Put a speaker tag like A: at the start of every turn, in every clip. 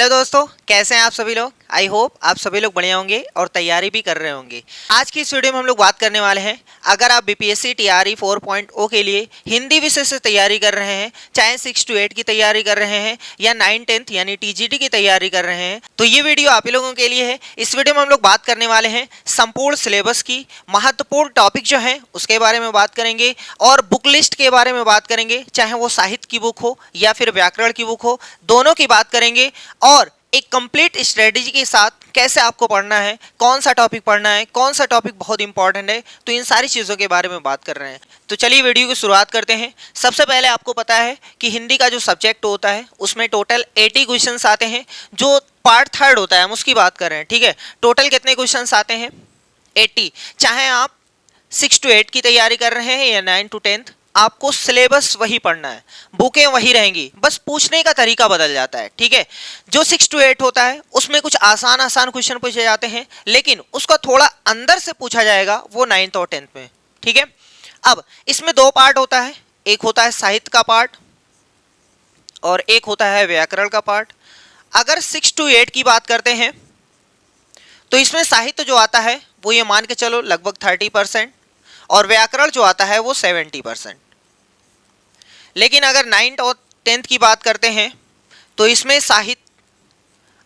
A: Hello दोस्तों, कैसे हैं आप सभी लोग। आई होप आप सभी लोग बढ़िया होंगे और तैयारी भी कर रहे होंगे। आज की इस वीडियो में हम लोग बात करने वाले हैं, अगर आप बीपीएससी टीआरई 4.0 के लिए हिंदी विषय से तैयारी कर रहे हैं, चाहे 6 to 8 की तैयारी कर रहे हैं या 9-10 यानी टीजीटी की तैयारी कर रहे हैं, तो ये वीडियो आप ही लोगों के लिए है। इस वीडियो में हम लोग बात करने वाले हैं संपूर्ण सिलेबस की, महत्वपूर्ण टॉपिक जो है उसके बारे में बात करेंगे और बुक लिस्ट के बारे में बात करेंगे, चाहे वो साहित्य की बुक हो या फिर व्याकरण की बुक हो, दोनों की बात करेंगे। और एक कंप्लीट स्ट्रेटेजी के साथ कैसे आपको पढ़ना है, कौन सा टॉपिक पढ़ना है, कौन सा टॉपिक बहुत इंपॉर्टेंट है, तो इन सारी चीज़ों के बारे में बात कर रहे हैं। तो चलिए वीडियो की शुरुआत करते हैं। सबसे पहले आपको पता है कि हिंदी का जो सब्जेक्ट होता है उसमें टोटल 80 क्वेश्चंस आते हैं। जो पार्ट थर्ड होता है हम उसकी बात कर रहे हैं, ठीक है। टोटल कितने क्वेश्चंस आते हैं? 80। चाहे आप 6 to 8 की तैयारी कर रहे हैं या 9 to 10, आपको सिलेबस वही पढ़ना है, बुकें वही रहेंगी, बस पूछने का तरीका बदल जाता है, ठीक है। जो 6 to 8 होता है उसमें कुछ आसान आसान क्वेश्चन पूछे जाते हैं, लेकिन उसका थोड़ा अंदर से पूछा जाएगा वो 9th और 10th में, ठीक है। अब इसमें दो पार्ट होता है, एक होता है साहित्य का पार्ट और एक होता है व्याकरण का पार्ट। अगर 6 to 8 की बात करते हैं तो इसमें साहित्य जो आता है वो ये मान के चलो लगभग 30% और व्याकरण जो आता है वो 70%। लेकिन अगर 9th और 10th की बात करते हैं तो इसमें साहित्य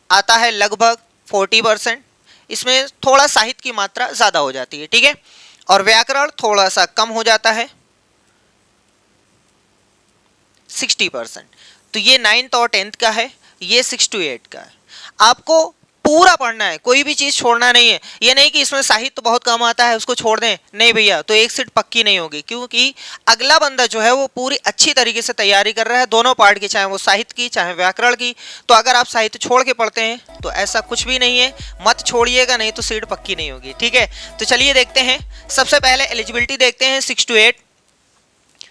A: आता है लगभग 40%, इसमें थोड़ा साहित्य की मात्रा ज़्यादा हो जाती है, ठीक है। और व्याकरण थोड़ा सा कम हो जाता है 60%। तो ये 9th और 10th का है, ये 6 to 8 का है। आपको पूरा पढ़ना है, कोई भी चीज़ छोड़ना नहीं है। ये नहीं कि इसमें साहित्य बहुत कम आता है उसको छोड़ दें, नहीं भैया, तो एक सीट पक्की नहीं होगी, क्योंकि अगला बंदा जो है वो पूरी अच्छी तरीके से तैयारी कर रहा है दोनों पार्ट की, चाहे वो साहित्य की चाहे व्याकरण की। तो अगर आप साहित्य छोड़ के पढ़ते हैं तो ऐसा कुछ भी नहीं है, मत छोड़िएगा, नहीं तो सीट पक्की नहीं होगी, ठीक है। तो चलिए देखते हैं। सबसे पहले एलिजिबिलिटी देखते हैं। 6 to 8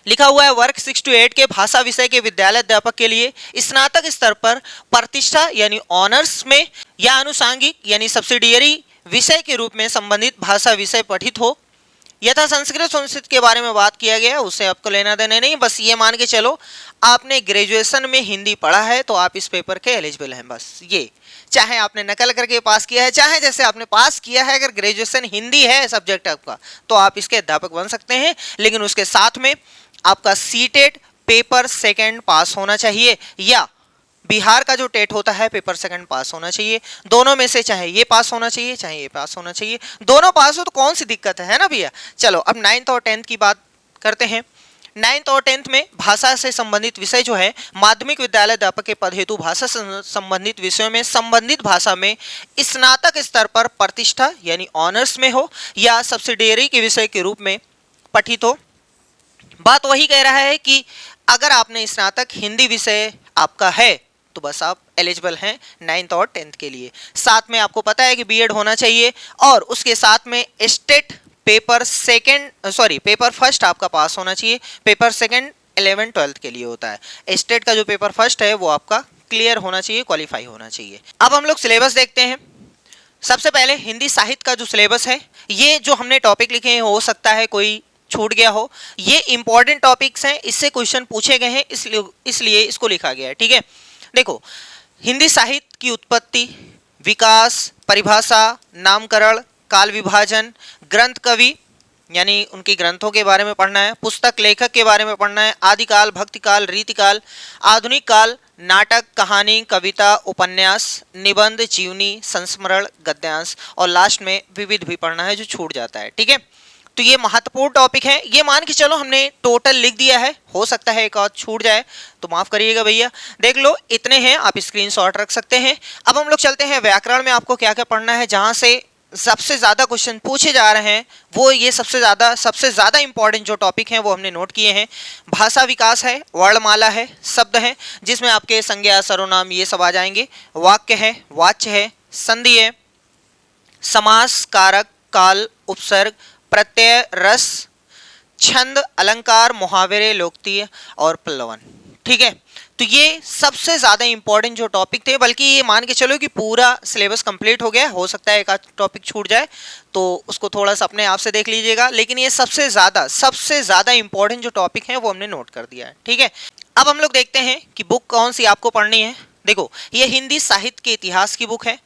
A: लिखा हुआ है, वर्ग 6 to 8 के भाषा विषय के विद्यालय अध्यापक के लिए स्नातक स्तर पर प्रतिष्ठा यानी ऑनर्स में या आनुषांगिक यानी सब्सिडियरी विषय के रूप में संबंधित भाषा विषय पठित हो। यथा संस्कृत संस्कृत के बारे में बात किया गया, उससे आपको लेना देना नहीं, बस ये मान के चलो आपने ग्रेजुएशन में हिंदी पढ़ा है तो आप इस पेपर के एलिजिबल हैं, बस ये। चाहे आपने नकल करके पास किया है, चाहे जैसे आपने पास किया है, अगर ग्रेजुएशन हिंदी है सब्जेक्ट आपका तो आप इसके अध्यापक बन सकते हैं। लेकिन उसके साथ में आपका सीटेट पेपर सेकंड पास होना चाहिए या बिहार का जो टेट होता है पेपर सेकंड पास होना चाहिए। दोनों में से चाहे ये पास होना चाहिए चाहे ये पास होना चाहिए, दोनों पास हो तो कौन सी दिक्कत है ना भैया। चलो अब 9th और 10th की बात करते हैं। 9th और 10th में भाषा से संबंधित विषय जो है, माध्यमिक विद्यालय अध्यापक के पद हेतु भाषा से संबंधित विषयों में संबंधित भाषा में स्नातक स्तर पर प्रतिष्ठा यानी ऑनर्स में हो या सब्सिडियरी के विषय के रूप में पठित हो। बात वही कह रहा है कि अगर आपने स्नातक हिंदी विषय आपका है तो बस आप एलिजिबल हैं 9th और 10th के लिए। साथ में आपको पता है कि बीएड होना चाहिए और उसके साथ में स्टेट पेपर फर्स्ट आपका पास होना चाहिए। पेपर सेकंड 11th-12th के लिए होता है, स्टेट का जो पेपर फर्स्ट है वो आपका क्लियर होना चाहिए, क्वालिफाई होना चाहिए। अब हम लोग सिलेबस देखते हैं। सबसे पहले हिंदी साहित्य का जो सिलेबस है, ये जो हमने टॉपिक लिखे हैं हो सकता है कोई छूट गया हो, ये इंपॉर्टेंट टॉपिक्स हैं, इससे क्वेश्चन पूछे गए हैं, इसलिए इसको लिखा गया है, ठीक है। देखो, हिंदी साहित्य की उत्पत्ति, विकास, परिभाषा, नामकरण, काल विभाजन, ग्रंथ कवि यानी उनके ग्रंथों के बारे में पढ़ना है, पुस्तक लेखक के बारे में पढ़ना है, आदिकाल, भक्तिकाल, रीतिकाल, आधुनिक काल, नाटक, कहानी, कविता, उपन्यास, निबंध, जीवनी, संस्मरण, गद्यांश और लास्ट में विविध भी पढ़ना है जो छूट जाता है, ठीक है। तो ये महत्वपूर्ण टॉपिक है, ये मान के चलो हमने टोटल लिख दिया है, हो सकता है एक और छूट जाए तो माफ करिएगा भैया। देख लो इतने हैं, आप स्क्रीनशॉट रख सकते हैं। अब हम लोग चलते हैं व्याकरण में आपको क्या क्या पढ़ना है, जहां से सबसे ज़्यादा क्वेश्चन पूछे जा रहे हैं वो ये सबसे ज़्यादा इंपॉर्टेंट जो टॉपिक हैं वो हमने नोट किए हैं। भाषा विकास है, वर्णमाला है, शब्द है जिसमें आपके संज्ञा सर्वनाम ये सब आ जाएंगे, वाक्य है, वाच्य है, संधि है, समास, कारक, काल, उपसर्ग, प्रत्यय, रस, छंद, अलंकार, मुहावरे, लोकोक्ति और पल्लवन, ठीक है। तो ये सबसे ज़्यादा इंपॉर्टेंट जो टॉपिक थे, बल्कि ये मान के चलो कि पूरा सिलेबस कंप्लीट हो गया, हो सकता है एक आध टॉपिक छूट जाए तो उसको थोड़ा सा अपने आप से देख लीजिएगा, लेकिन ये सबसे ज़्यादा इंपॉर्टेंट जो टॉपिक है वो हमने नोट कर दिया है, ठीक है। अब हम लोग देखते हैं कि बुक कौन सी आपको पढ़नी है। देखो ये हिंदी साहित्य के इतिहास की बुक है।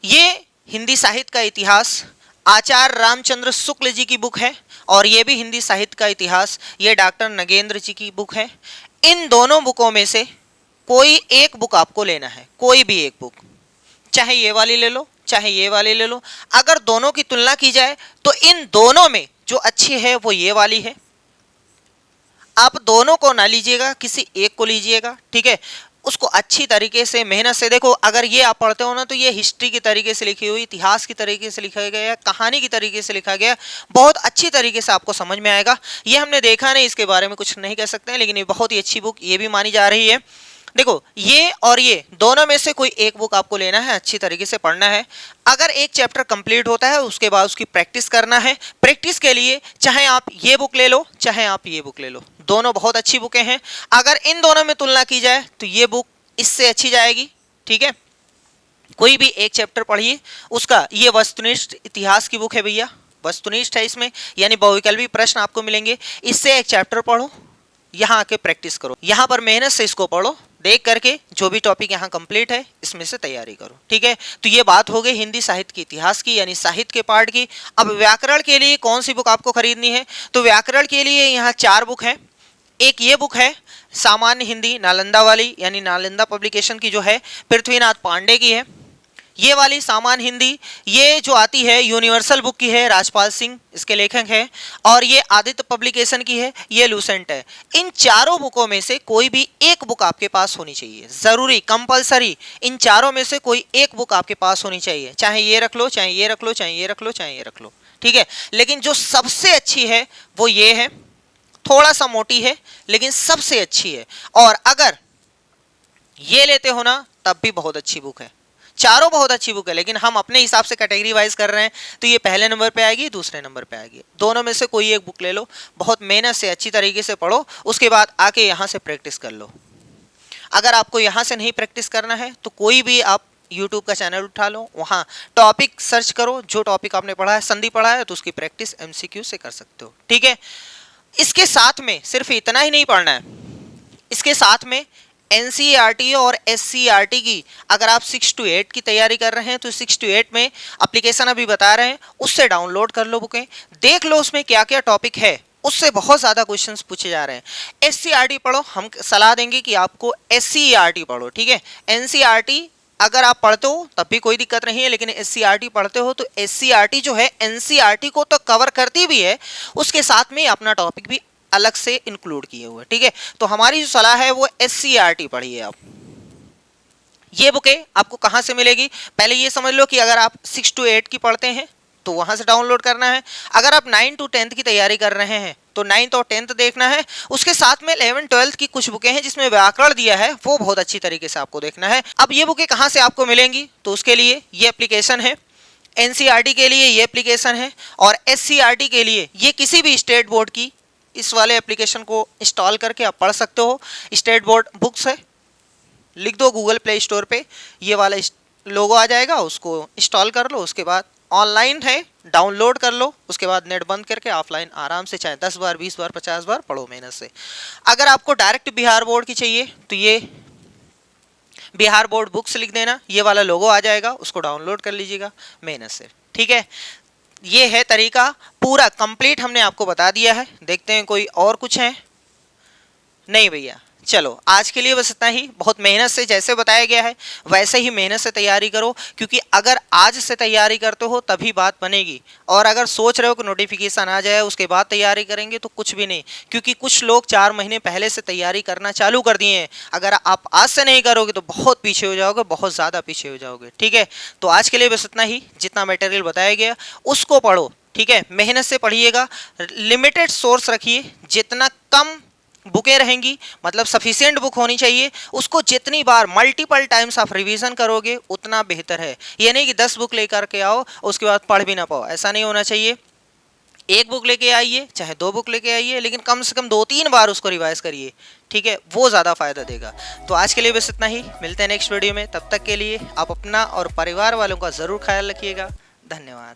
A: ये हिंदी साहित्य का इतिहास आचार्य रामचंद्र शुक्ल जी की बुक है, और ये भी हिंदी साहित्य का इतिहास ये डॉक्टर नगेंद्र जी की बुक है। इन दोनों बुकों में से कोई एक बुक आपको लेना है, कोई भी एक बुक, चाहे ये वाली ले लो चाहे ये वाली ले लो। अगर दोनों की तुलना की जाए तो इन दोनों में जो अच्छी है वो ये वाली है। आप दोनों को ना लीजिएगा, किसी एक को लीजिएगा, ठीक है। उसको अच्छी तरीके से मेहनत से देखो। अगर ये आप पढ़ते हो ना तो ये हिस्ट्री की तरीके से लिखी हुई, इतिहास की तरीके से लिखा गया, कहानी की तरीके से लिखा गया, बहुत अच्छी तरीके से आपको समझ में आएगा। ये हमने देखा नहीं, इसके बारे में कुछ नहीं कह सकते हैं, लेकिन ये बहुत ही अच्छी बुक ये भी मानी जा रही है। देखो ये और ये दोनों में से कोई एक बुक आपको लेना है, अच्छी तरीके से पढ़ना है। अगर एक चैप्टर कंप्लीट होता है उसके बाद उसकी प्रैक्टिस करना है। प्रैक्टिस के लिए चाहे आप ये बुक ले लो चाहे आप ये बुक ले लो, दोनों बहुत अच्छी बुकें हैं। अगर इन दोनों में तुलना की जाए तो ये बुक इससे अच्छी जाएगी, ठीक है। कोई भी एक चैप्टर पढ़िए उसका। ये वस्तुनिष्ठ इतिहास की बुक है भैया, वस्तुनिष्ठ है इसमें, यानी बहुविकल्पी प्रश्न आपको मिलेंगे। इससे एक चैप्टर पढ़ो, यहाँ आके प्रैक्टिस करो, यहाँ पर मेहनत से इसको पढ़ो, देख करके जो भी टॉपिक यहाँ कंप्लीट है इसमें से तैयारी करो, ठीक है। तो ये बात हो गई हिंदी साहित्य के इतिहास की, यानी साहित्य के पार्ट की। अब व्याकरण के लिए कौन सी बुक आपको खरीदनी है? तो व्याकरण के लिए यहाँ 4 बुक है। एक ये बुक है सामान्य हिंदी नालंदा वाली, यानी नालंदा पब्लिकेशन की जो है, पृथ्वीनाथ पांडे की है। ये वाली सामान्य हिंदी ये जो आती है यूनिवर्सल बुक की है, राजपाल सिंह इसके लेखक हैं। और ये आदित्य पब्लिकेशन की है, ये लूसेंट है। इन चारों बुकों में से कोई भी एक बुक आपके पास होनी चाहिए, जरूरी, कंपलसरी। इन चारों में से कोई एक बुक आपके पास होनी चाहिए, चाहे ये रख लो चाहे ये रख लो चाहे ये रख लो चाहे ये रख लो, ठीक है। लेकिन जो सबसे अच्छी है वो ये है, थोड़ा सा मोटी है लेकिन सबसे अच्छी है। और अगर ये लेते हो ना तब भी बहुत अच्छी बुक है। चारों बहुत अच्छी बुक है, लेकिन हम अपने हिसाब से कैटेगरी वाइज कर रहे हैं, तो ये पहले नंबर पे आएगी, दूसरे नंबर पे आएगी। दोनों में से कोई एक बुक ले लो, बहुत मेहनत से अच्छी तरीके से पढ़ो, उसके बाद आके यहाँ से प्रैक्टिस कर लो। अगर आपको यहाँ से नहीं प्रैक्टिस करना है तो कोई भी आप यूट्यूब का चैनल उठा लो, वहाँ टॉपिक सर्च करो, जो टॉपिक आपने पढ़ा है, संधि पढ़ा है, तो उसकी प्रैक्टिस MCQ से कर सकते हो, ठीक है। इसके साथ में सिर्फ इतना ही नहीं पढ़ना है, इसके साथ में NCERT और SCERT की अगर आप 6 to 8 की तैयारी कर रहे हैं तो 6 to 8 में एप्लीकेशन अभी बता रहे हैं, उससे डाउनलोड कर लो बुकें, देख लो उसमें क्या क्या टॉपिक है, उससे बहुत ज़्यादा क्वेश्चंस पूछे जा रहे हैं। SCERT पढ़ो, हम सलाह देंगे कि आपको SCERT पढ़ो, ठीक है। NCERT अगर आप पढ़ते हो तब भी कोई दिक्कत नहीं है, लेकिन SCERT पढ़ते हो तो SCERT जो है NCERT को तो कवर करती भी है, उसके साथ में अपना टॉपिक भी अलग से इंक्लूड किए हुए, ठीक है। तो हमारी जो सलाह है वो SCERT पढ़िए आप। ये बुकें आपको कहाँ से मिलेगी, पहले ये समझ लो कि अगर आप 6 to 8 की पढ़ते हैं तो वहाँ से डाउनलोड करना है। अगर आप 9 to 10 की तैयारी कर रहे हैं तो 9th और 10th देखना है। उसके साथ में 11 12 की कुछ बुकें हैं जिसमें व्याकरण दिया है, वो बहुत अच्छी तरीके से आपको देखना है। अब ये बुकें कहाँ से आपको मिलेंगी, तो उसके लिए ये एप्लीकेशन है। NCERT के लिए ये एप्लीकेशन है, और SCERT के लिए ये किसी भी स्टेट बोर्ड की इस वाले एप्लीकेशन को इंस्टॉल करके आप पढ़ सकते हो। स्टेट बोर्ड बुक्स है, लिख दो गूगल प्ले स्टोर पे, ये वाला लोगो आ जाएगा, उसको इंस्टॉल कर लो। उसके बाद ऑनलाइन है, डाउनलोड कर लो, उसके बाद नेट बंद करके ऑफलाइन आराम से चाहे 10 बार 20 बार 50 बार पढ़ो मेहनत से। अगर आपको डायरेक्ट बिहार बोर्ड की चाहिए तो ये बिहार बोर्ड बुक्स लिख देना, ये वाला लोगो आ जाएगा, उसको डाउनलोड कर लीजिएगा मेहनत से, ठीक है। ये है तरीका, पूरा कंप्लीट हमने आपको बता दिया है। देखते हैं कोई और कुछ है? नहीं भैया, चलो आज के लिए बस इतना ही। बहुत मेहनत से जैसे बताया गया है वैसे ही मेहनत से तैयारी करो, क्योंकि अगर आज से तैयारी करते हो तभी बात बनेगी। और अगर सोच रहे हो कि नोटिफिकेशन आ जाए उसके बाद तैयारी करेंगे तो कुछ भी नहीं, क्योंकि कुछ लोग 4 महीने पहले से तैयारी करना चालू कर दिए हैं। अगर आप आज से नहीं करोगे तो बहुत पीछे हो जाओगे, बहुत ज़्यादा पीछे हो जाओगे, ठीक है। तो आज के लिए बस इतना ही। जितना मटेरियल बताया गया उसको पढ़ो, ठीक है। मेहनत से पढ़िएगा, लिमिटेड सोर्स रखिए, जितना कम बुकें रहेंगी, मतलब सफिशिएंट बुक होनी चाहिए, उसको जितनी बार मल्टीपल टाइम्स आप रिवीजन करोगे उतना बेहतर है। ये नहीं कि 10 बुक लेकर के आओ उसके बाद पढ़ भी ना पाओ, ऐसा नहीं होना चाहिए। एक बुक लेके आइए चाहे 2 बुक लेके आइए, लेकिन कम से कम 2-3 बार उसको रिवाइज करिए, ठीक है, वो ज़्यादा फायदा देगा। तो आज के लिए बस इतना ही, मिलते हैं नेक्स्ट वीडियो में। तब तक के लिए आप अपना और परिवार वालों का ज़रूर ख्याल रखिएगा। धन्यवाद।